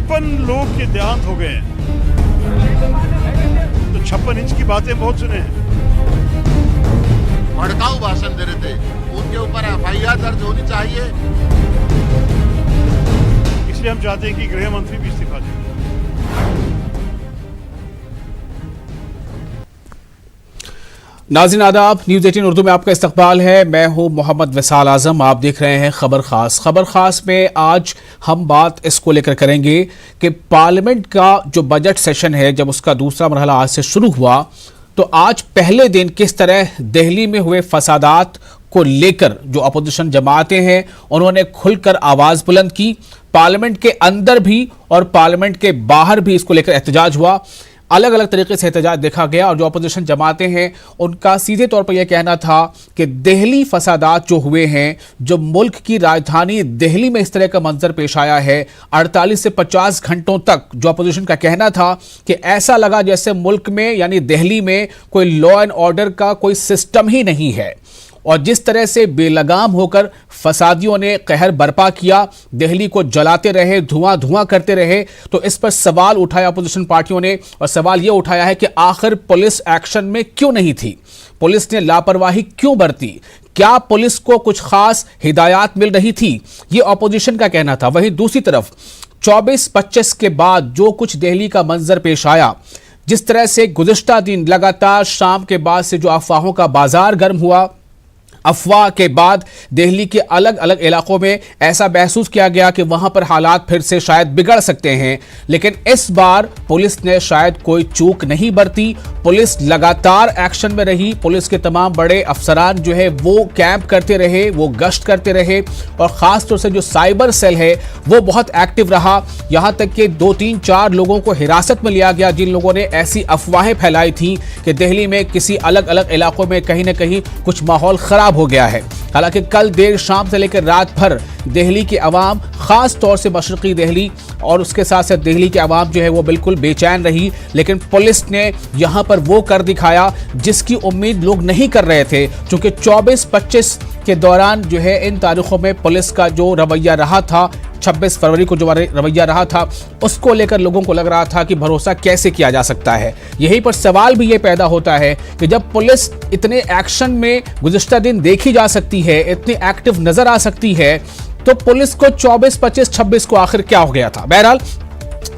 56 लोग के देहांत हो गए, तो 56 इंच की बातें बहुत सुने हैं। भड़काऊ भाषण दे रहे थे, उनके ऊपर एफआईआर दर्ज होनी चाहिए। इसलिए हम चाहते हैं कि गृह मंत्री भी इस्तीफा दें। नाज़रीन आदाब, न्यूज़ 18 उर्दू में आपका इस्तकबाल है। मैं हूं मोहम्मद विसाल आजम। आप देख रहे हैं खबर खास में आज हम बात इसको लेकर करेंगे कि पार्लियामेंट का जो बजट सेशन है, जब उसका दूसरा मरहला आज से शुरू हुआ, तो आज पहले दिन किस तरह दिल्ली में हुए फसादात को लेकर जो अपोजिशन जमातें हैं उन्होंने खुलकर आवाज बुलंद की। पार्लियामेंट के अंदर भी और पार्लियामेंट के बाहर भी इसको लेकर एहतजाज हुआ। अलग अलग तरीके से एहतजाज देखा गया और जो अपोजिशन जमातें हैं उनका सीधे तौर पर यह कहना था कि दिल्ली फसादात जो हुए हैं, जो मुल्क की राजधानी दिल्ली में इस तरह का मंजर पेश आया है, 48 से 50 घंटों तक जो अपोजिशन का कहना था कि ऐसा लगा जैसे मुल्क में यानी दिल्ली में कोई लॉ एंड ऑर्डर का कोई सिस्टम ही नहीं है। और जिस तरह से बेलगाम होकर फसादियों ने कहर बर्पा किया, दिल्ली को जलाते रहे, धुआं करते रहे, तो इस पर सवाल उठाया अपोजिशन पार्टियों ने। और सवाल यह उठाया है कि आखिर पुलिस एक्शन में क्यों नहीं थी, पुलिस ने लापरवाही क्यों बरती, क्या पुलिस को कुछ खास हिदायत मिल रही थी, यह अपोजिशन का कहना था। वहीं दूसरी तरफ 24-25 के बाद जो कुछ दिल्ली का मंजर पेश आया, जिस तरह से गुज़िश्ता दिन लगातार शाम के बाद से जो अफवाहों का बाजार गर्म हुआ, अफवाह के बाद दिल्ली के अलग अलग इलाकों में ऐसा महसूस किया गया कि वहां पर हालात फिर से शायद बिगड़ सकते हैं। लेकिन इस बार पुलिस ने शायद कोई चूक नहीं बरती, पुलिस लगातार एक्शन में रही। पुलिस के तमाम बड़े अफसरान जो है वो कैंप करते रहे, वो गश्त करते रहे, और खास तौर से जो साइबर सेल है वो बहुत एक्टिव रहा। यहां तक कि 2-3-4 लोगों को हिरासत में लिया गया जिन लोगों ने ऐसी अफवाहें फैलाई थी कि दिल्ली में किसी अलग अलग इलाकों में कहीं ना कहीं कुछ माहौल खराब हो गया है। हालांकि कल देर शाम से लेकर रात भर दिल्ली की आवाम, खास तौर से मशरकी दिल्ली और उसके साथ साथ दिल्ली की आवाम जो है वो बिल्कुल बेचैन रही। लेकिन पुलिस ने यहां पर वो कर दिखाया जिसकी उम्मीद लोग नहीं कर रहे थे, क्योंकि 24-25 के दौरान जो है इन तारीखों में पुलिस का जो रवैया रहा था, 26 फरवरी को जो रवैया रहा था, उसको लेकर लोगों को लग रहा था कि भरोसा कैसे किया जा सकता है। यहीं पर सवाल भी ये पैदा होता है कि जब पुलिस इतने एक्शन में गुज़िश्ता दिन देखी जा सकती है, इतनी एक्टिव नजर आ सकती है, तो पुलिस को 24, 25, 26 को आखिर क्या हो गया था। बहरहाल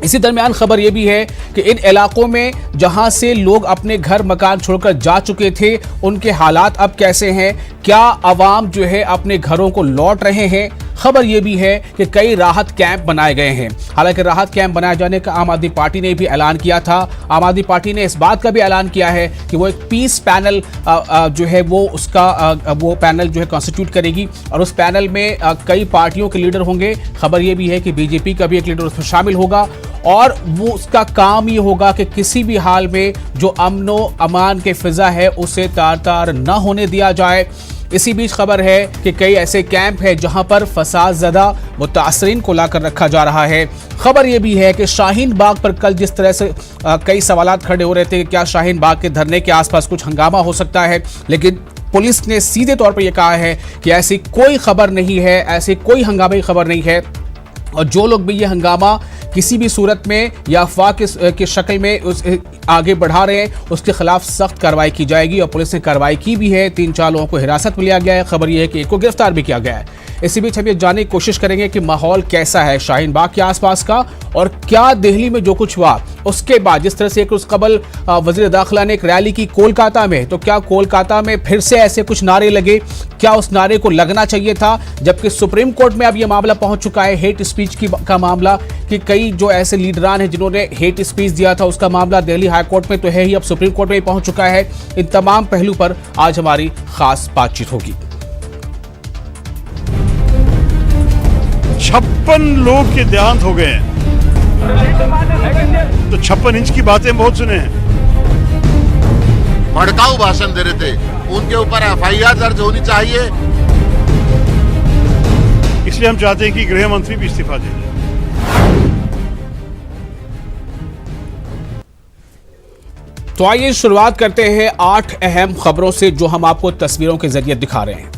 इसी दरमियान खबर यह भी है कि इन इलाकों में जहां से लोग अपने घर मकान छोड़कर जा चुके थे, उनके हालात अब कैसे हैं, क्या आवाम जो है अपने घरों को लौट रहे हैं। खबर यह भी है कि कई राहत कैंप बनाए गए हैं। हालांकि राहत कैंप बनाए जाने का आम आदमी पार्टी ने भी ऐलान किया था। आम आदमी पार्टी ने इस बात का भी ऐलान किया है कि वो एक पीस पैनल जो है वो उसका वो पैनल जो है कॉन्स्टिट्यूट करेगी और उस पैनल में कई पार्टियों के लीडर होंगे। खबर यह भी है कि बीजेपी का भी एक लीडर उसमें शामिल होगा और वो उसका काम ये होगा कि किसी भी हाल में जो अमनो अमान के फिजा है उसे तार न होने दिया जाए। इसी बीच खबर है कि कई ऐसे कैंप हैं जहां पर फसाद ज़दा मुतासरीन को लाकर रखा जा रहा है। खबर यह भी है कि शाहीन बाग पर कल जिस तरह से कई सवालात खड़े हो रहे थे कि क्या शाहीन बाग के धरने के आसपास कुछ हंगामा हो सकता है, लेकिन पुलिस ने सीधे तौर पर यह कहा है कि ऐसी कोई खबर नहीं है, ऐसी कोई हंगामे की खबर नहीं है, और जो लोग भी ये हंगामा किसी भी सूरत में या अफवाह की शक्ल में उस आगे बढ़ा रहे हैं उसके खिलाफ सख्त कार्रवाई की जाएगी। और पुलिस ने कार्रवाई की भी है, 3-4 लोगों को हिरासत में लिया गया है। खबर यह है कि एक को गिरफ्तार भी किया गया है। इसी बीच हम ये जानने की कोशिश करेंगे कि माहौल कैसा है शाहीन बाग के आसपास का, और क्या दिल्ली में जो कुछ हुआ उसके बाद जिस तरह से एक उस कबल वज़ीर दाखिला ने एक रैली की कोलकाता में, तो क्या कोलकाता में फिर से ऐसे कुछ नारे लगे, क्या उस नारे को लगना चाहिए था, जबकि सुप्रीम कोर्ट में अब यह मामला पहुंच चुका है हेट स्पीच का मामला, कि कई जो ऐसे लीडरान हैं जिन्होंने हेट स्पीच दिया था उसका मामला दिल्ली हाई कोर्ट में तो है ही, अब सुप्रीम कोर्ट में ही पहुंच चुका है। इन तमाम पहलू पर आज हमारी खास बातचीत होगी। 56 लोग के देहांत हो गए, तो 56 इंच की बातें बहुत सुने हैं। भड़काऊ भाषण दे रहे थे, उनके ऊपर एफआईआर दर्ज होनी चाहिए। इसलिए हम चाहते हैं कि गृह मंत्री भी इस्तीफा दें। तो आइए शुरुआत करते हैं 8 अहम खबरों से जो हम आपको तस्वीरों के जरिए दिखा रहे हैं।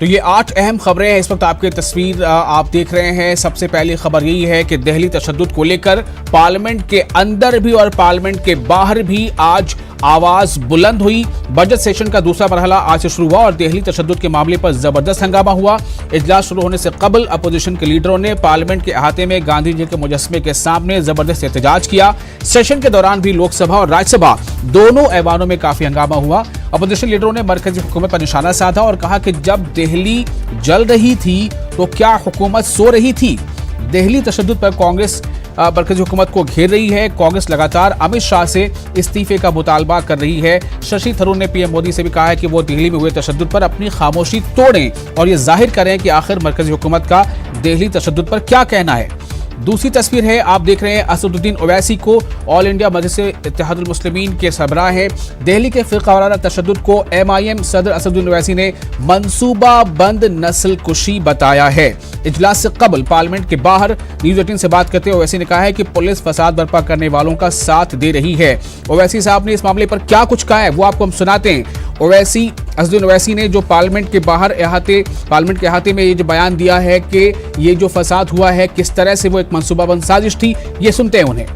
तो ये 8 अहम खबरें हैं इस वक्त आपकी तस्वीर आप देख रहे हैं। सबसे पहली खबर यही है कि दिल्ली तशद्दुद को लेकर पार्लियामेंट के अंदर भी और पार्लियामेंट के बाहर भी आज आवाज बुलंद हुई। बजट सेशन का दूसरा मरहला आज से शुरू हुआ और दिल्ली तशद्दुद के मामले पर जबरदस्त हंगामा हुआ। इजलास शुरू होने से कबल अपोजिशन के लीडरों ने पार्लियामेंट के अहाते में गांधी जी के मुजस्समे के सामने जबरदस्त एहतजाज किया। सेशन के दौरान भी लोकसभा और राज्यसभा दोनों ऐवानों में काफी हंगामा हुआ। अपोजिशन लीडरों ने मरकजी हुकूमत पर निशाना साधा और कहा कि जब दिल्ली जल रही थी तो क्या हुकूमत सो रही थी। दिल्ली तशद्दुद पर कांग्रेस मरकजी हुकूमत को घेर रही है। कांग्रेस लगातार अमित शाह से इस्तीफे का मुतालबा कर रही है। शशि थरूर ने पीएम मोदी से भी कहा है कि वो दिल्ली में हुए तशद्दुद पर अपनी खामोशी तोड़ें और ये जाहिर करें कि आखिर मरकजी हुकूमत का दिल्ली तशद्दुद पर क्या कहना है। दूसरी तस्वीर है, आप देख रहे हैं असदुद्दीन ओवैसी को ऑल इंडिया मजलिस-ए-इत्तेहादुल मुस्लिमीन के सरबराह हैं। दिल्ली के फ़िरक़ावाराना तशद्दुद को एमआईएम सदर असदुद्दीन ओवैसी ने मंसूबा बंद नस्ल कुशी बताया है। इजलास से कबल पार्लियामेंट के बाहर न्यूज़ 18 से बात करते हुए ओवैसी ने कहा है कि पुलिस फसाद बर्पा करने वालों का साथ दे रही है। ओवैसी साहब ने इस मामले पर क्या कुछ कहा है वो आपको हम सुनाते हैं। असदुद्दीन ओवैसी ने जो पार्लियामेंट के अहाते में ये जो बयान दिया है कि ये जो फसाद हुआ है किस तरह से वो एक मंसूबाबंद साजिश थी, ये सुनते हैं उन्हें।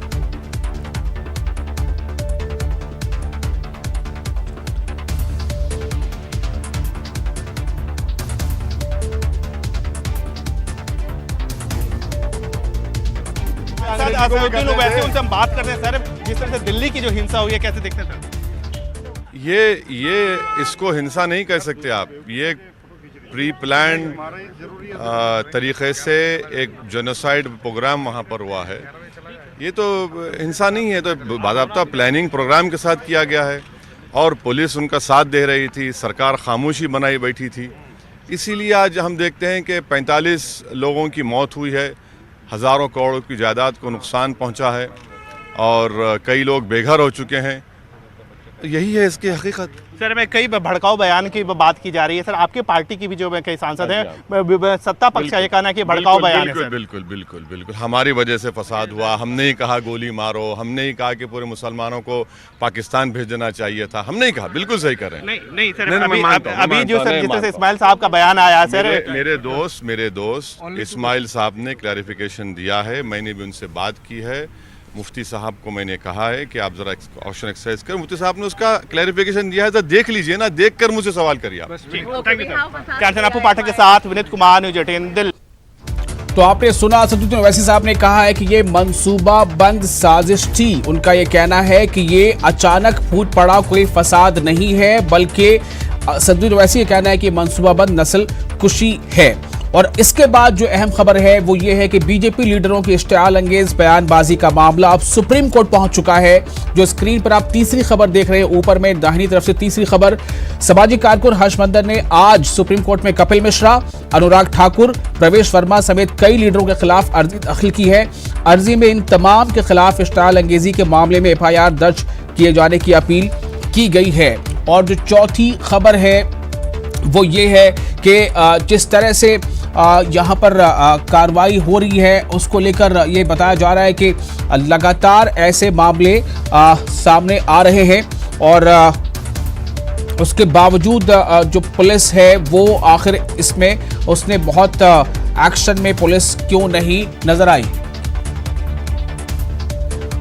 असदुद्दीन ओवैसी, उनसे हम बात करते हैं। सर, जिस तरह से दिल्ली की जो हिंसा हुई है कैसे देखते हैं सर? ये इसको हिंसा नहीं कह सकते आप। ये प्री प्लान तरीके से एक जेनोसाइड प्रोग्राम वहाँ पर हुआ है। ये तो हिंसा नहीं है, तो बाकायदा प्लानिंग प्रोग्राम के साथ किया गया है और पुलिस उनका साथ दे रही थी, सरकार खामोशी बनाई बैठी थी। इसीलिए आज हम देखते हैं कि 45 लोगों की मौत हुई है, हज़ारों करोड़ की जायदाद को नुकसान पहुँचा है और कई लोग बेघर हो चुके हैं। यही है इसकी हकीकत। सर, मैं कई भड़काऊ बयान की बात की जा रही है। सर, आपकी पार्टी की भी जो कई सांसद हैं, सत्ता पक्ष का ये कहना है कि भड़काऊ बयान है। बिल्कुल हमारी वजह से फसाद हुआ। हमने ही कहा गोली मारो, हमने ही कहा कि पूरे मुसलमानों को पाकिस्तान भेज देना चाहिए था, हमने ही कहा। बिल्कुल सही कर रहे हैं। नहीं सर, अभी जो सर जिस तरह से इस्माइल साहब का बयान आया सर, मेरे दोस्त इस्माइल साहब ने क्लैरिफिकेशन दिया है। मैंने भी उनसे बात की है। मुफ्ती साहब को मैंने कहा है कि आप जरा क्वेश्चन एक्सरसाइज कर। मुफ्ती साहब ने उसका क्लैरिफिकेशन दिया है, तो देख लीजिए ना, देख कर मुझे सवाल करिए आप। कैप्टन अपू पाठक के साथ विनीत कुमार, न्यूज़ 18 दिल्ली। तो आपने सुना, असदुद्दीन ओवैसी साहब ने कहा है कि ये मंसूबा बंद साजिश थी। उनका ये कहना है कि ये अचानक फूट पड़ा कोई फसाद नहीं है, बल्कि असदुद्दीन ओवैसी का कहना है कि मंसूबा बंद नस्ल कुशी है। और इसके बाद जो अहम खबर है वो ये है कि बीजेपी लीडरों की इश्तियाल अंगेज बयानबाजी का मामला अब सुप्रीम कोर्ट पहुंच चुका है। जो स्क्रीन पर आप तीसरी खबर देख रहे हैं, ऊपर में दाहिनी तरफ से तीसरी खबर, समाजी कारकुन हर्षवर्धन ने आज सुप्रीम कोर्ट में कपिल मिश्रा, अनुराग ठाकुर, प्रवेश वर्मा समेत कई लीडरों के खिलाफ अर्जी दाखिल की है। अर्जी में इन तमाम के खिलाफ इश्तियाल अंगेजी के मामले में FIR दर्ज किए जाने की अपील की गई है। और जो चौथी खबर है वो ये है कि जिस तरह से यहाँ पर कार्रवाई हो रही है उसको लेकर ये बताया जा रहा है कि लगातार ऐसे मामले सामने आ रहे हैं और उसके बावजूद जो पुलिस है वो आखिर इसमें उसने बहुत एक्शन में पुलिस क्यों नहीं नजर आई।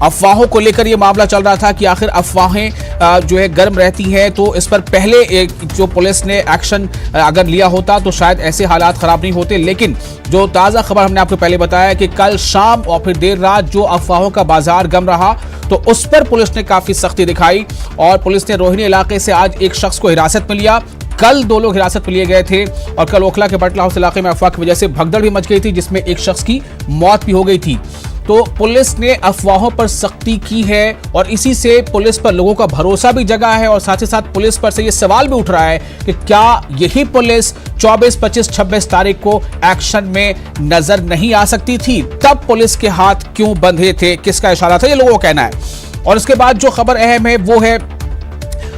अफवाहों को लेकर यह मामला चल रहा था कि आखिर अफवाहें जो है गर्म रहती हैं, तो इस पर पहले जो पुलिस ने एक्शन अगर लिया होता तो शायद ऐसे हालात खराब नहीं होते। लेकिन जो ताज़ा खबर हमने आपको पहले बताया कि कल शाम और फिर देर रात जो अफवाहों का बाजार गम रहा, तो उस पर पुलिस ने काफी सख्ती दिखाई और पुलिस ने रोहिणी इलाके से आज एक शख्स को हिरासत में लिया। कल 2 लोग हिरासत में लिए गए थे और कल ओखला के बटला हाउस इलाके में अफवाह की वजह से भगदड़ भी मच गई थी, जिसमें एक शख्स की मौत भी हो गई थी। तो पुलिस ने अफवाहों पर सख्ती की है और इसी से पुलिस पर लोगों का भरोसा भी जगा है और साथ ही साथ पुलिस पर से ये सवाल भी उठ रहा है कि क्या यही पुलिस 24, 25, 26 तारीख को एक्शन में नजर नहीं आ सकती थी? तब पुलिस के हाथ क्यों बंधे थे? किसका इशारा था? ये लोगों का कहना है। और इसके बाद जो खबर अहम है वो है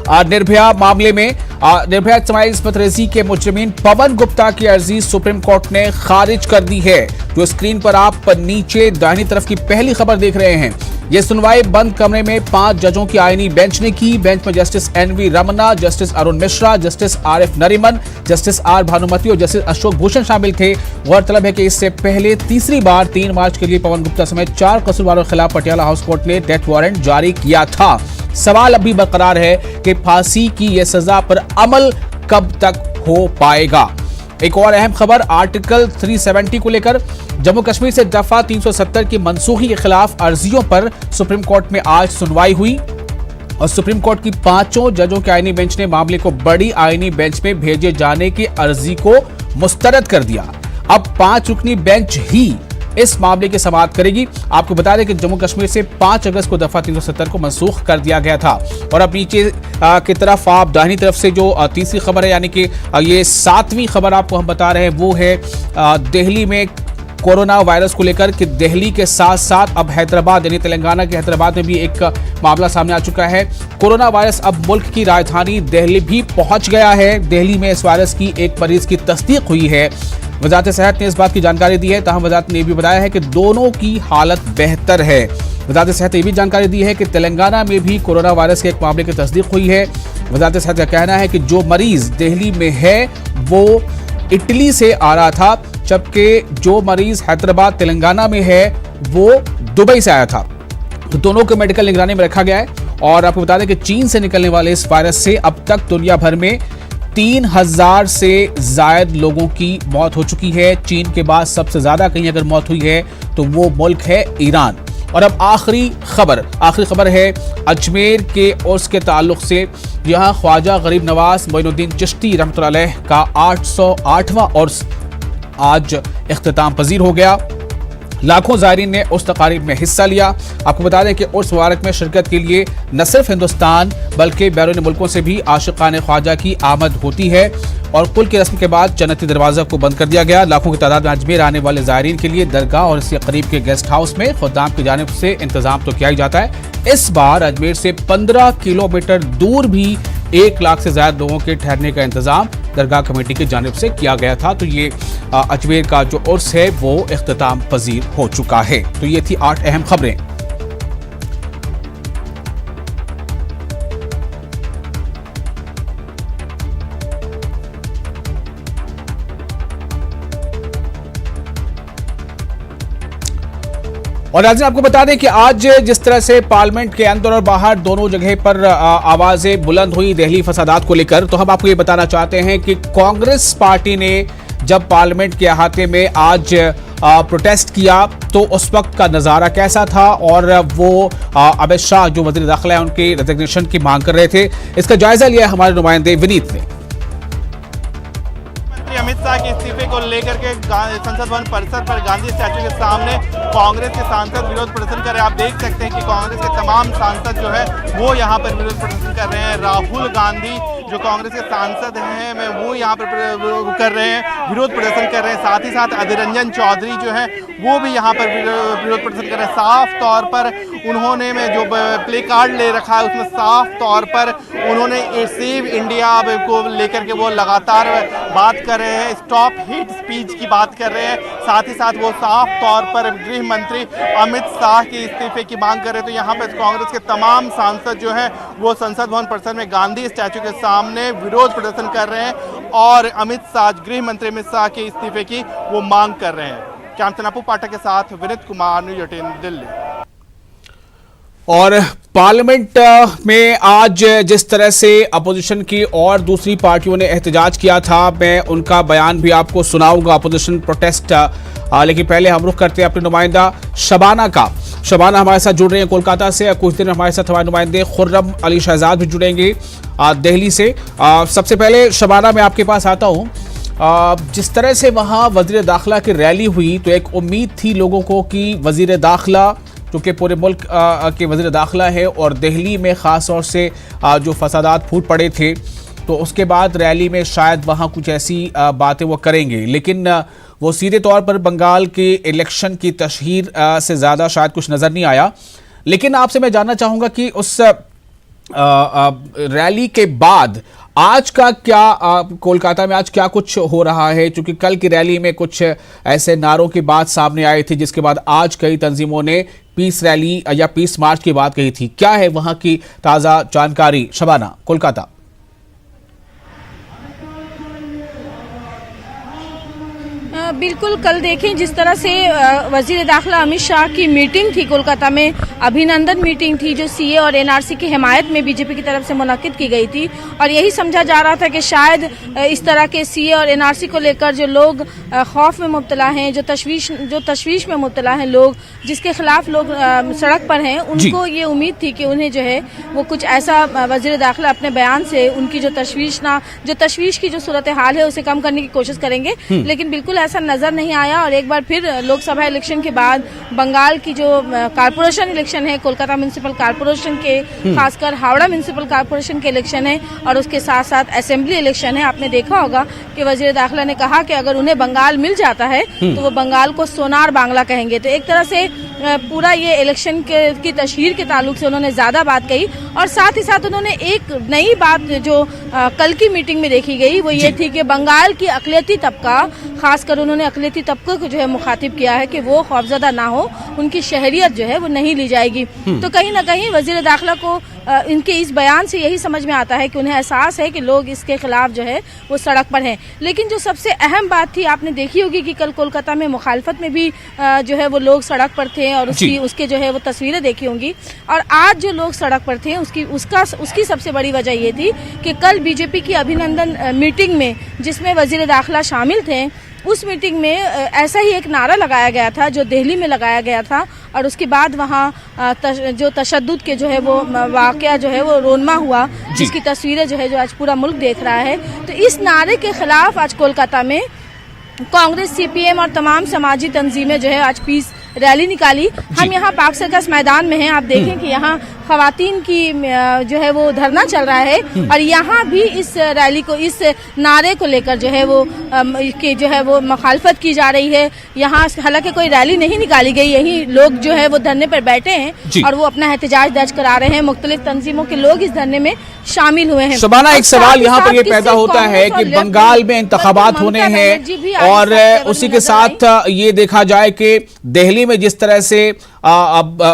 निर्भया मामले में निर्भया समाज इस्मत रेजी के मुजरिमीन पवन गुप्ता की अर्जी सुप्रीम कोर्ट ने खारिज कर दी है। जो स्क्रीन पर आप नीचे दाहिनी तरफ की पहली खबर देख रहे हैं, यह सुनवाई बंद कमरे में 5 जजों की आईनी बेंच ने की। बेंच में justice NV Ramana, justice Arun Mishra, justice RF Nariman, justice R Bhanumati और जस्टिस अशोक भूषण शामिल थे। गौरतलब है कि इससे पहले तीसरी बार 3 मार्च के लिए पवन गुप्ता समेत 4 कसूरवारों के खिलाफ पटियाला हाउस कोर्ट ने डेथ वारंट जारी किया था। सवाल अब भी बरकरार है कि फांसी की यह सजा पर अमल कब तक हो पाएगा। एक और अहम खबर आर्टिकल 370 को लेकर, जम्मू कश्मीर से दफा 370 की मनसूखी के खिलाफ अर्जियों पर सुप्रीम कोर्ट में आज सुनवाई हुई और सुप्रीम कोर्ट की 5 जजों के आईनी बेंच ने मामले को बड़ी आईनी बेंच में भेजे जाने की अर्जी को मुस्तरद कर दिया। अब 5 रुकनी बेंच ही इस मामले की समाअत करेगी। आपको बता दें कि जम्मू कश्मीर से 5 अगस्त को दफा 370 को मनसूख कर दिया गया था। और अब नीचे की तरफ आप दाहिनी तरफ से जो तीसरी खबर है, यानी कि ये 7वीं खबर आपको हम बता रहे हैं, वो है दिल्ली में कोरोना वायरस को लेकर कि दिल्ली के साथ साथ अब हैदराबाद यानी तेलंगाना के हैदराबाद में भी एक मामला सामने आ चुका है। कोरोना वायरस अब मुल्क की राजधानी दिल्ली भी पहुंच गया है। दिल्ली में इस वायरस की एक मरीज की तस्दीक हुई है। वजारत सेहत ने इस बात की जानकारी दी है, ताहम वजारत ने यह भी बताया है कि दोनों की हालत बेहतर है। वजारत सेहत ने यह भी जानकारी दी है कि तेलंगाना में भी कोरोना वायरस के एक मामले की तस्दीक हुई है। वजारत सेहत का कहना है कि जो मरीज दिल्ली में है वो इटली से आ रहा था, जबकि जो मरीज हैदराबाद तेलंगाना में है वो दुबई से आया था। तो दोनों को मेडिकल निगरानी में रखा गया है। और आपको बता दें कि चीन से निकलने वाले इस वायरस से अब तक दुनिया भर में 3000 से जायद लोगों की मौत हो चुकी है। चीन के बाद सबसे ज्यादा कहीं अगर मौत हुई है तो वो मुल्क है ईरान। और अब आखिरी खबर है अजमेर के उर्स के ताल्लुक से। यहाँ ख्वाजा गरीब नवाज मोइनुद्दीन चिश्ती रहमतुल्लाह अलैह का 808वां उर्स आज इख्तिताम पजीर हो गया। लाखों ज़ायरीन ने उस तकारीब में हिस्सा लिया। आपको बता दें कि उर्स मुबारक में शिरकत के लिए न सिर्फ हिंदुस्तान बल्कि बैरून मुल्कों से भी आशिकान ख्वाजा की आमद होती है। और कुल की रस्म के बाद जन्नती दरवाज़ा को बंद कर दिया गया। लाखों की तादाद में अजमेर आने वाले ज़ायरीन के लिए दरगाह और इसके करीब के गेस्ट हाउस में खुदाम की जानिब से इंतजाम तो किया ही जाता है। इस बार अजमेर से 15 किलोमीटर दूर भी 1 लाख से ज्यादा लोगों के ठहरने का इंतजाम दरगाह कमेटी की जानिब से किया गया था। तो ये अजमेर का जो उर्स है वो इख्तिताम पजीर हो चुका है। तो ये थी 8 अहम खबरें। और आज आपको बता दें कि आज जिस तरह से पार्लियामेंट के अंदर और बाहर दोनों जगह पर आवाजें बुलंद हुई दिल्ली फसादात को लेकर, तो हम आपको ये बताना चाहते हैं कि कांग्रेस पार्टी ने जब पार्लियामेंट के अहाते में आज प्रोटेस्ट किया तो उस वक्त का नजारा कैसा था और वो अमित शाह जो वजीर दाखिला है उनके रेजिग्नेशन की मांग कर रहे थे। इसका जायजा लिया हमारे नुमाइंदे विनीत ने। अमित शाह के इस्तीफे को लेकर के संसद भवन परिसर पर गांधी स्टैचू के सामने कांग्रेस के सांसद विरोध प्रदर्शन कर रहे हैं। आप देख सकते हैं कि कांग्रेस के तमाम सांसद जो है वो यहाँ पर विरोध प्रदर्शन कर रहे हैं। राहुल गांधी जो कांग्रेस के सांसद हैं वो यहाँ पर कर रहे हैं, विरोध प्रदर्शन कर रहे हैं। साथ ही साथ अधीर रंजन चौधरी जो है वो भी यहाँ पर विरोध प्रदर्शन कर रहे हैं। साफ तौर पर उन्होंने जो प्ले कार्ड ले रखा है उसमें साफ तौर पर उन्होंने सेव इंडिया को लेकर के वो लगातार बात कर रहे हैं, स्टॉप हेट स्पीच की बात कर रहे हैं। साथ ही साथ वो साफ तौर पर गृह मंत्री अमित शाह के इस्तीफे की मांग कर रहे हैं। तो यहाँ पर कांग्रेस के तमाम सांसद जो है वो संसद भवन परिसर में गांधी स्टैचू के सामने विरोध प्रदर्शन कर रहे हैं और अमित शाह गृह मंत्री अमित शाह के इस्तीफे की वो मांग कर रहे हैं। कैमटन पाठक के साथ विनीत कुमार, न्यूज़ 18 दिल्ली। और पार्लियामेंट में आज जिस तरह से अपोजिशन की और दूसरी पार्टियों ने एहतजाज किया था, मैं उनका बयान भी आपको सुनाऊंगा, अपोजिशन प्रोटेस्ट। लेकिन पहले हम रुख करते हैं अपने नुमाइंदा शबाना का। शबाना हमारे साथ जुड़ रहे हैं कोलकाता से। कुछ देर में हमारे साथ हमारे नुमाइंदे खुर्रम अली शहजाद भी जुड़ेंगे दिल्ली से। सबसे पहले शबाना मैं आपके पास आता हूँ। जिस तरह से वहाँ वजीर दाखिला की रैली हुई तो एक उम्मीद थी लोगों को कि वजीर दाखिला जो कि पूरे मुल्क के वजीर दाखिला है और दिल्ली में ख़ास तौर से जो फसादात फूट पड़े थे तो उसके बाद रैली में शायद वहाँ कुछ ऐसी बातें वो करेंगे, लेकिन वो सीधे तौर पर बंगाल के इलेक्शन की तशहीर से ज़्यादा शायद कुछ नज़र नहीं आया। लेकिन आपसे मैं जानना चाहूँगा कि उस रैली के बाद आज का क्या कोलकाता में आज क्या कुछ हो रहा है? क्योंकि कल की रैली में कुछ ऐसे नारों की बात सामने आई थी, जिसके बाद आज कई तंजीमों ने पीस रैली या पीस मार्च की बात कही थी। क्या है वहां की ताजा जानकारी? शबाना, कोलकाता। बिल्कुल, कल देखें जिस तरह से वजीर दाखिला अमित शाह की मीटिंग थी कोलकाता में, अभिनंदन मीटिंग थी जो सीए और एनआरसी की हिमायत में बीजेपी की तरफ से मुनक्किद की गई थी, और यही समझा जा रहा था कि शायद इस तरह के सीए और एनआरसी को लेकर जो लोग खौफ में मुब्तला हैं, जो तशवीश में मुब्तला हैं लोग, जिसके खिलाफ लोग सड़क पर हैं, उनको ये उम्मीद थी कि उन्हें जो है वो कुछ ऐसा वजीर दाखिला अपने बयान से उनकी जो तशवीश की जो सूरत हाल है उसे कम करने की कोशिश करेंगे, लेकिन बिल्कुल ऐसा नजर नहीं आया। और एक बार फिर लोकसभा इलेक्शन के बाद बंगाल की जो कारपोरेशन इलेक्शन है, कोलकाता म्युनिसिपल कारपोरेशन के, खासकर हावड़ा म्युनिसिपल कारपोरेशन के इलेक्शन है, और उसके साथ साथ असेंबली इलेक्शन है। आपने देखा होगा कि वजीर दाखिला ने कहा कि अगर उन्हें बंगाल मिल जाता है तो वो बंगाल को सोनार बांग्ला कहेंगे। तो एक तरह से पूरा ये इलेक्शन की तशहीर के ताल्लुक से उन्होंने ज्यादा बात कही, और साथ ही साथ उन्होंने एक नई बात जो कल की मीटिंग में देखी गई वो ये थी कि बंगाल की अक़लियती तबका, खासकर उन्होंने अक़लियती तबके को जो है मुखातिब किया है कि वो खौफजदा ना हो, उनकी शहरियत जो है वो नहीं ली जाएगी। तो कहीं ना कहीं वजीर दाखिला को इनके इस बयान से यही समझ में आता है कि उन्हें एहसास है कि लोग इसके खिलाफ जो है वो सड़क पर हैं। लेकिन जो सबसे अहम बात थी, आपने देखी होगी कि कल कोलकाता में मुखालफत में भी जो है वो लोग सड़क पर थे, और उसके जो है वो तस्वीरें देखी होंगी। और आज जो लोग सड़क पर थे उसकी सबसे बड़ी वजह ये थी कि कल बीजेपी की अभिनंदन मीटिंग में, जिसमें वजीर दाखिला शामिल थे, उस मीटिंग में ऐसा ही एक नारा लगाया गया था जो दिल्ली में लगाया गया था, और उसके बाद वहाँ जो तशद्दुद के जो है वो वाक़या जो है वो रोनमा हुआ, जिसकी तस्वीरें जो है जो आज पूरा मुल्क देख रहा है। तो इस नारे के खिलाफ आज कोलकाता में कांग्रेस, सीपीएम और तमाम समाजी तंजीमें जो है आज पीस रैली निकाली। हम यहाँ पाक सर्कस मैदान में हैं, आप देखें कि यहाँ खवातीन की जो है वो धरना चल रहा है, और यहाँ भी इस रैली को, इस नारे को लेकर जो है वो मुखालफत की जा रही है। यहाँ हालांकि कोई रैली नहीं निकाली गई, यही लोग जो है वो धरने पर बैठे हैं और वो अपना एहतजाज दर्ज करा रहे हैं। मुख्तलिफ तंजीमों के लोग इस धरने में शामिल हुए हैं। शबाना, एक सवाल यहाँ पर ये पैदा होता है कि बंगाल में इंतखाबात होने हैं, और उसी के साथ ये देखा जाए कि दिल्ली में जिस तरह से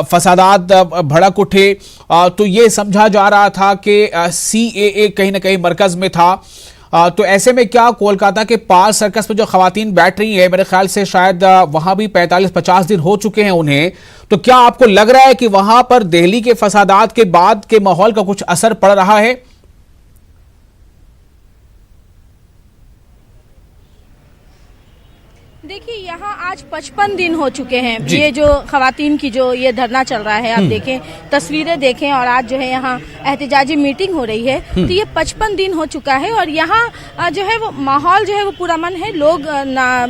फसादात भड़क उठे, तो ये समझा जा रहा था कि सीएए कहीं ना कहीं मरकज में था। तो ऐसे में क्या कोलकाता के पास सर्कस में जो खवातीन बैठ रही है, मेरे ख्याल से शायद वहां भी 45-50 दिन हो चुके हैं उन्हें, तो क्या आपको लग रहा है कि वहां पर दिल्ली के फसादात के बाद के माहौल का कुछ असर पड़ रहा है? देखिए, यहाँ आज 55 दिन हो चुके हैं, ये जो खवातीन की जो ये धरना चल रहा है, आप देखें, तस्वीरें देखें, और आज जो है यहाँ एहतजाजी मीटिंग हो रही है। तो ये 55 दिन हो चुका है, और यहाँ जो है वो माहौल जो है वो पूरा मन है, लोग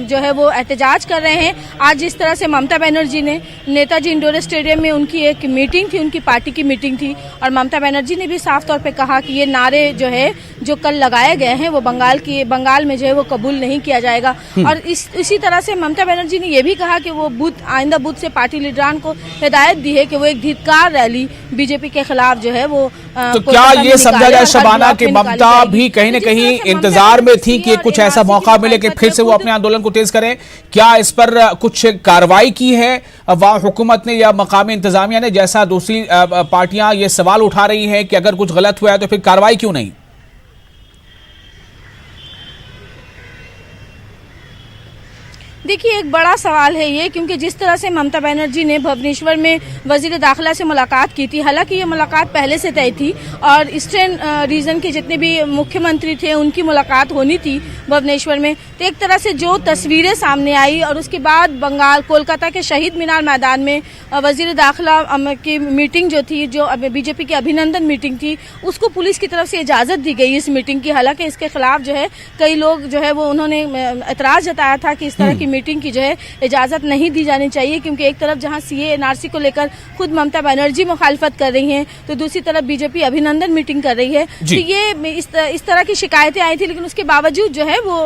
जो है वो एहतजाज कर रहे हैं। आज जिस तरह से ममता बनर्जी ने नेताजी इंडोर स्टेडियम में उनकी एक मीटिंग थी, उनकी पार्टी की मीटिंग थी, और ममता बनर्जी ने भी साफ तौर पर कहा कि ये नारे जो है जो कल लगाए गए हैं वो बंगाल में जो है वो कबूल नहीं किया जाएगा। और इसी तरह से ममता बनर्जी ने यह भी कहा कि वो आइंदा बूथ से पार्टी लीडरान को हिदायत दी है कि वो एक धिक्कार रैली बीजेपी के खिलाफ जो है वो तो क्या ये समझा जाए शबाना कि ममता भी कहीं न कहीं इंतजार में थी कि कुछ ऐसा मौका मिले कि फिर से वो अपने आंदोलन को तेज करें? क्या इस पर कुछ कार्रवाई की है वहाँ हुकूमत ने या मकामी इंतजामिया ने, जैसा दूसरी पार्टियां ये सवाल उठा रही हैं कि अगर कुछ गलत हुआ है तो फिर कार्रवाई क्यों नहीं? देखिए, एक बड़ा सवाल है ये, क्योंकि जिस तरह से ममता बनर्जी ने भुवनेश्वर में वजीर दाखिला से मुलाकात की थी, हालांकि ये मुलाकात पहले से तय थी, और ईस्टर्न रीजन के जितने भी मुख्यमंत्री थे उनकी मुलाकात होनी थी भुवनेश्वर में। तो एक तरह से जो तस्वीरें सामने आई, और उसके बाद कोलकाता के शहीद मीनार मैदान में वजीर दाखिला की मीटिंग जो थी, जो बीजेपी की अभिनंदन मीटिंग थी, उसको पुलिस की तरफ से इजाज़त दी गई इस मीटिंग की। हालांकि इसके खिलाफ जो है कई लोग जो है वो उन्होंने एतराज़ जताया था कि इस तरह की मीटिंग की जो है इजाज़त नहीं दी जानी चाहिए, क्योंकि एक तरफ जहां सीए एनआरसी को लेकर खुद ममता बनर्जी मुखालफत कर रही हैं, तो दूसरी तरफ बीजेपी अभिनंदन मीटिंग कर रही है। तो ये इस तरह की शिकायतें आई थी, लेकिन उसके बावजूद जो है वो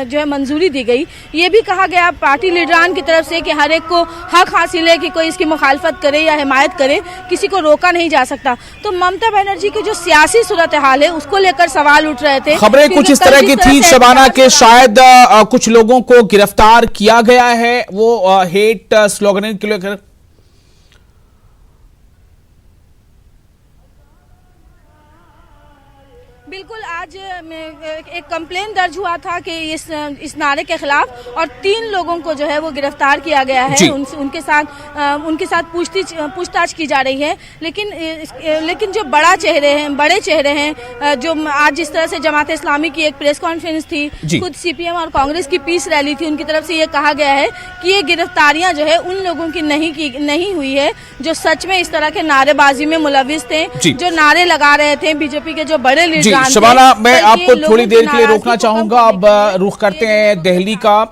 जो है मंजूरी दी गई। ये भी कहा गया पार्टी लीडरान की तरफ से कि हर एक को हक हासिल है कि कोई इसकी मुखालफत करे या हिमायत करे, किसी को रोका नहीं जा सकता। तो ममता बनर्जी की जो सियासी सूरत हाल है उसको लेकर सवाल उठ रहे थे। खबरें कुछ इस तरह की थी शबाना के शायद कुछ लोगों को गिरफ्तार किया गया है वो हेट स्लोगनिंग के लेकर। बिल्कुल, आज एक कंप्लेन दर्ज हुआ था कि इस नारे के खिलाफ, और 3 लोगों को जो है वो गिरफ्तार किया गया है। उनके साथ पूछताछ की जा रही है। लेकिन जो बड़े चेहरे हैं, जो आज जिस तरह से जमात इस्लामी की एक प्रेस कॉन्फ्रेंस थी, खुद सीपीएम और कांग्रेस की पीस रैली थी, उनकी तरफ से ये कहा गया है कि ये गिरफ्तारियां जो है उन लोगों की नहीं हुई है जो सच में इस तरह के नारेबाजी में मुलविस थे, जो नारे लगा रहे थे बीजेपी के जो बड़े लीडर। शबाना, मैं आपको थोड़ी देर के लिए रोकना चाहूंगा। अब रुख करते हैं दिल्ली का।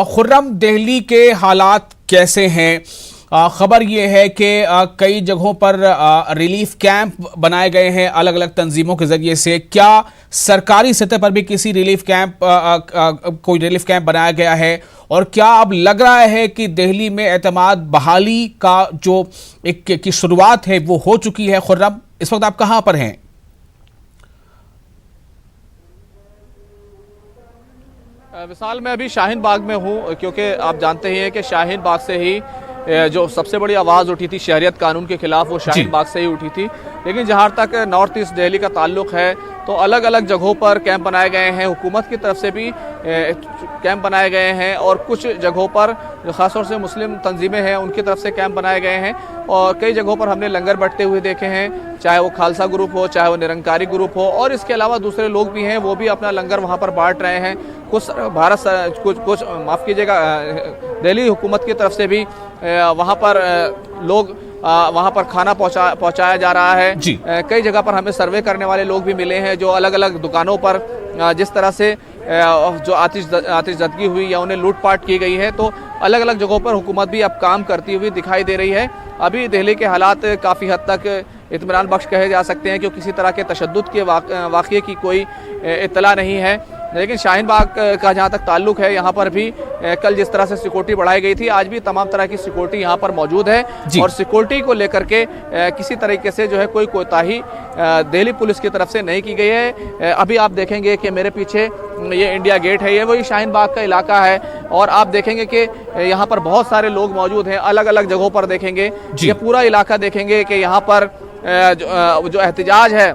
खुर्रम, दिल्ली के हालात कैसे हैं? खबर ये है कि कई जगहों पर रिलीफ कैंप बनाए गए हैं अलग अलग तंजीमों के जरिए से। क्या सरकारी सतह पर भी किसी कोई रिलीफ कैंप बनाया गया है? और क्या अब लग रहा है कि दिल्ली में एतमाद बहाली का जो की शुरुआत है वो हो चुकी है? खुर्रम, इस वक्त आप कहां पर हैं? विशाल, मैं अभी शाहीन बाग में हूँ, क्योंकि आप जानते ही हैं कि शाहीन बाग से ही जो सबसे बड़ी आवाज़ उठी थी शहरियत कानून के खिलाफ, वो शाहीन बाग से ही उठी थी। लेकिन जहाँ तक नॉर्थ ईस्ट दिल्ली का ताल्लुक है, तो अलग अलग जगहों पर कैंप बनाए गए हैं। हुकूमत की तरफ से भी कैंप बनाए गए हैं, और कुछ जगहों पर जो ख़ासतौर से मुस्लिम तंजीमें हैं उनकी तरफ से कैंप बनाए गए हैं। और कई जगहों पर हमने लंगर बंटते हुए देखे हैं, चाहे वो खालसा ग्रुप हो, चाहे वो निरंकारी ग्रुप हो, और इसके अलावा दूसरे लोग भी हैं, वो भी अपना लंगर वहाँ पर बांट रहे हैं। कुछ माफ़ कीजिएगा, दिल्ली हुकूमत की तरफ से भी वहाँ पर लोग वहाँ पर खाना पहुँचाया जा रहा है। कई जगह पर हमें सर्वे करने वाले लोग भी मिले हैं, जो अलग अलग दुकानों पर जिस तरह से जो आतिशज़दगी हुई या उन्हें लूटपाट की गई है, तो अलग अलग जगहों पर हुकूमत भी अब काम करती हुई दिखाई दे रही है। अभी दिल्ली के हालात काफ़ी हद तक इत्मीनान बख्श कहे जा सकते हैं, क्योंकि किसी तरह के तशद्दुद के वाक़ये की कोई इत्तला नहीं है। लेकिन शाहीन बाग का जहाँ तक ताल्लुक है, यहाँ पर भी कल जिस तरह से सिक्योरिटी बढ़ाई गई थी, आज भी तमाम तरह की सिक्योरिटी यहाँ पर मौजूद है। और सिक्योरिटी को लेकर के किसी तरीके से जो है कोई कोताही दिल्ली पुलिस की तरफ से नहीं की गई है। अभी आप देखेंगे कि मेरे पीछे ये इंडिया गेट है, ये वही शाहीन बाग का इलाका है, और आप देखेंगे कि यहाँ पर बहुत सारे लोग मौजूद हैं। अलग अलग जगहों पर देखेंगे, ये पूरा इलाका देखेंगे कि यहाँ पर जो एहतजाज है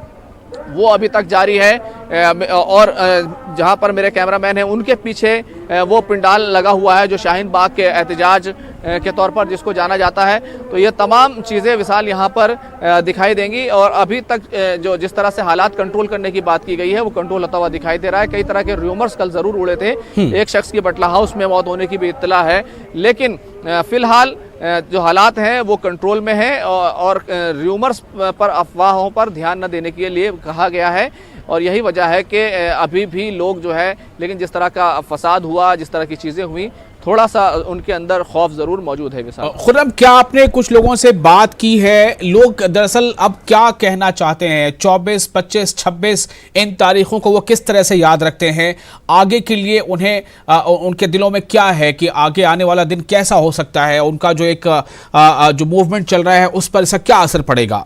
वो अभी तक जारी है। और जहां पर मेरे कैमरामैन हैं उनके पीछे वो पंडाल लगा हुआ है जो शाहीन बाग के एहतजाज के तौर पर जिसको जाना जाता है। तो ये तमाम चीज़ें विशाल यहाँ पर दिखाई देंगी, और अभी तक जो जिस तरह से हालात कंट्रोल करने की बात की गई है वो कंट्रोल होता हुआ दिखाई दे रहा है। कई तरह के रूमर्स कल ज़रूर उड़े थे, एक शख्स की बटला हाउस में मौत होने की भी इत्तला है, लेकिन फिलहाल जो हालात हैं वो कंट्रोल में है, और रूमर्स पर, अफवाहों पर ध्यान न देने के लिए कहा गया है। और यही वजह है कि अभी भी लोग जो है, लेकिन जिस तरह का फसाद हुआ, जिस तरह की चीज़ें हुई, थोड़ा सा उनके अंदर खौफ जरूर मौजूद है। खुर्रम, क्या आपने कुछ लोगों से बात की है? लोग दरअसल अब क्या कहना चाहते हैं? 24, 25, 26 इन तारीखों को वो किस तरह से याद रखते हैं? आगे के लिए उन्हें उनके दिलों में क्या है कि आगे आने वाला दिन कैसा हो सकता है? उनका जो एक जो मूवमेंट चल रहा है उस पर इसका क्या असर पड़ेगा?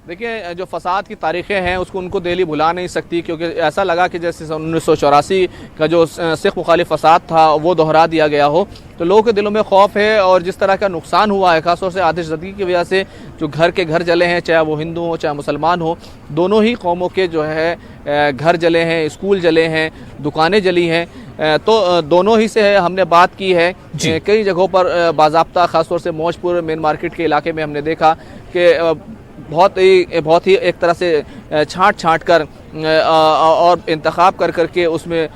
देखिए, जो फसाद की तारीखें हैं उसको उनको दिल्ली भुला नहीं सकती, क्योंकि ऐसा लगा कि जैसे 1984 का जो सिख मुखालिफ फसाद था वो दोहरा दिया गया हो। तो लोगों के दिलों में खौफ है, और जिस तरह का नुकसान हुआ है खासतौर से आतिशज़दगी की वजह से, जो घर के घर जले हैं, चाहे वो हिंदू हो चाहे मुसलमान हो, दोनों ही कौमों के जो है घर जले हैं, स्कूल जले हैं, दुकानें जली हैं। तो दोनों ही से हमने बात की है। कई जगहों पर बाज़ाब्ता, खासतौर से मौजपुर मेन मार्केट के इलाके में हमने देखा कि बहुत ही एक तरह से छांट कर और इंतखाब कर करके उसमें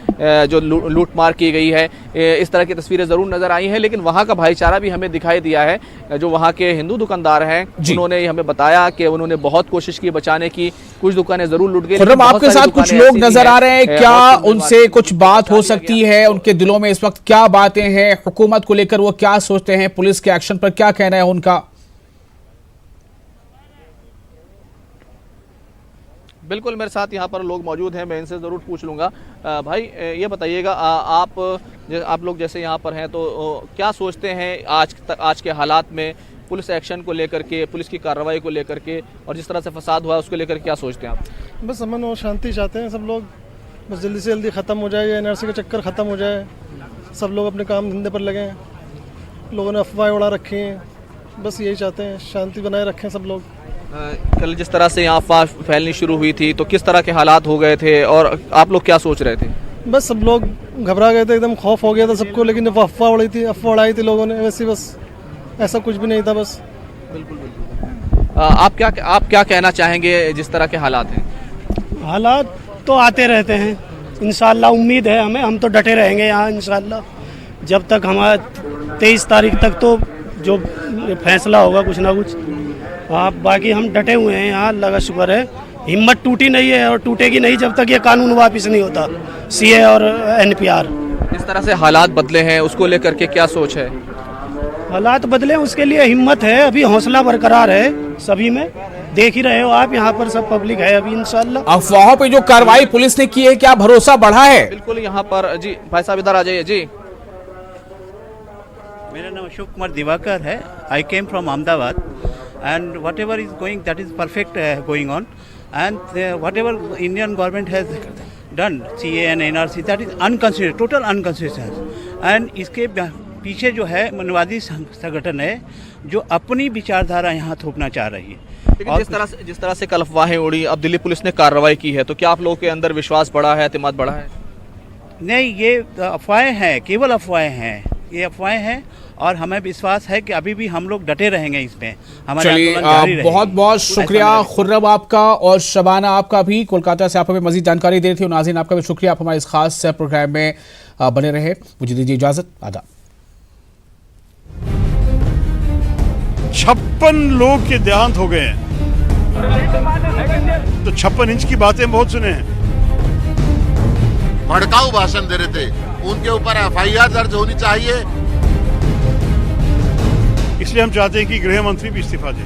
जो लूटमार की गई है, इस तरह की तस्वीरें ज़रूर नज़र आई हैं। लेकिन वहाँ का भाईचारा भी हमें दिखाई दिया है। जो वहाँ के हिंदू दुकानदार हैं उन्होंने हमें बताया कि उन्होंने बहुत कोशिश की बचाने की, कुछ दुकानें ज़रूर लूट गई। खुर्रम, आपके साथ कुछ लोग नजर आ रहे हैं, क्या उनसे कुछ बात हो सकती है? उनके दिलों में इस वक्त क्या बातें हैं? हुकूमत को लेकर वो क्या सोचते हैं? पुलिस के एक्शन पर क्या कहना है उनका? बिल्कुल, मेरे साथ यहाँ पर लोग मौजूद हैं, मैं इनसे ज़रूर पूछ लूँगा। भाई ये बताइएगा, आप लोग जैसे यहाँ पर हैं तो क्या सोचते हैं आज के हालात में पुलिस एक्शन को लेकर के, पुलिस की कार्रवाई को लेकर के, और जिस तरह से फसाद हुआ उसको लेकर क्या सोचते हैं आप? बस अमन और शांति चाहते हैं सब लोग, बस जल्दी से जल्दी ख़त्म हो जाए, एनआरसी का चक्कर ख़त्म हो जाए, सब लोग अपने काम धंधे पर लगे हैं। लोगों ने अफवाहें उड़ा रखी हैं, बस यही चाहते हैं, शांति बनाए रखें सब लोग। कल जिस तरह से यहाँ अफवाह फैलनी शुरू हुई थी तो किस तरह के हालात हो गए थे और आप लोग क्या सोच रहे थे? बस सब लोग घबरा गए थे, एकदम खौफ हो गया था सबको, लेकिन जब अफवाह उड़ाई थी लोगों ने, वैसे बस ऐसा कुछ भी नहीं था बस। बिल्कुल। आप क्या कहना चाहेंगे जिस तरह के हालात हैं? हालात तो आते रहते हैं, इंशाल्लाह उम्मीद है हमें, हम तो डटे रहेंगे यहाँ इंशाल्लाह, जब तक हमारा 23 तारीख तक तो जो फैसला होगा कुछ ना कुछ। बाकी हम डटे हुए हैं यहाँ, अल्लाह का शुक्र है, हिम्मत टूटी नहीं है और टूटेगी नहीं जब तक ये कानून वापस नहीं होता, सीए और एनपीआर। इस तरह से हालात बदले हैं, उसको लेकर के क्या सोच है? हालात बदले उसके लिए हिम्मत है, अभी हौसला बरकरार है सभी में, देख ही रहे हो आप, यहाँ पर सब पब्लिक है अभी इंशाल्लाह। अफवाहों पे जो कार्रवाई पुलिस ने की है, क्या भरोसा बढ़ा है? बिल्कुल, यहाँ पर जी भाई साहब इधर आ जाइए जी। मेरा नाम अशोक कुमार दिवाकर है, I came from Ahmedabad, and whatever is going, that is perfect going on, and whatever Indian government has done, CA and NRC, that is unconstitutional, total unconstitutional, and इसके पीछे जो है मनवादी संगठन है जो अपनी विचारधारा यहाँ थोपना चाह रही है। लेकिन जिस तरह से कल अफवाहें उड़ी, अब दिल्ली पुलिस ने कार्रवाई की है, तो क्या आप लोगों के अंदर विश्वास बढ़ा है, एतमाद बढ़ा है? नहीं, ये अफवाहें हैं, केवल अफवाहें हैं, ये अफवाहें हैं, और हमें विश्वास है कि अभी भी हम लोग डटे रहेंगे इसमें। चलिए, बहुत बहुत शुक्रिया खुर्रम आपका और शबाना आपका भी, कोलकाता से आप हमें मजीद जानकारी दे रही थी। नाज़रीन आपका भी शुक्रिया, आप हमारे इस खास प्रोग्राम में बने रहे। मुझे दीजिए इजाजत, आदाब। 56 लोग के देहांत हो गए हैं, तो 56 इंच की बातें बहुत सुने हैं। भड़काऊ भाषण दे रहे थे, उनके ऊपर एफआईआर दर्ज होनी चाहिए। इसलिए हम चाहते हैं कि गृह मंत्री भी इस्तीफा दें।